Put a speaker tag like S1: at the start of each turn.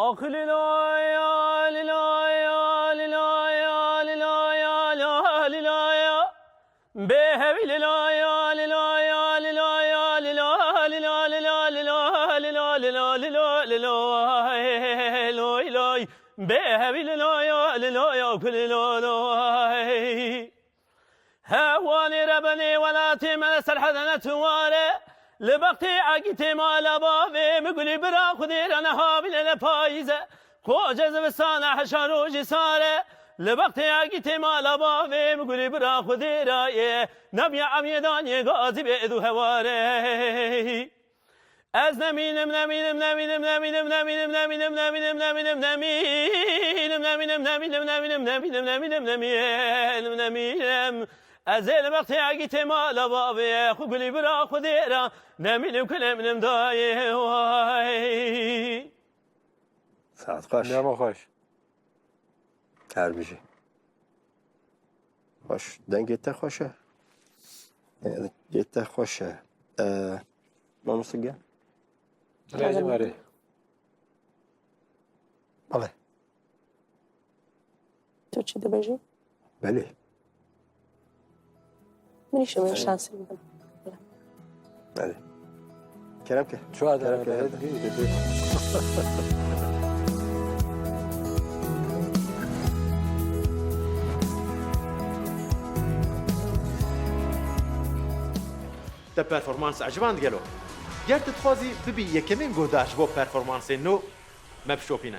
S1: آخل لا یا لا یا لا یا لا یا لا لا به هوی لا یا لا یا لا یا لا لا لا لا لا لا لا به هوی لا یا لا یا کل لا لا هواني ربني ولا تمن سرحدنا تواره لبقتي عقيتي ما لبابي مقولي برا خدير انا هابل انا پايزه خوجز بسانه حشاروجي ساره لبقتي عقيتي ما لبابي مقولي برا خدير نبي عميداني غازي بيدو هواره از نمینم از وقتی عگیت مال بابی خو گلی برا خودیرا نمینم کلمنم دایی وای
S2: ساعت خوش
S3: نما خوش
S2: هربیجی خوش دنگت خوشه دنگت خوشه ناموسگه
S3: لازم آره
S2: بله
S4: تو چی دبیجی؟
S2: بله
S4: منی شما شانسی میدم
S2: بله کرم که
S3: شو هذا
S5: تا پرفورمانس عجبان دگلو گرت تخوازی ببی یکمین گوداش بو پرفورمانس نو مبشوپینه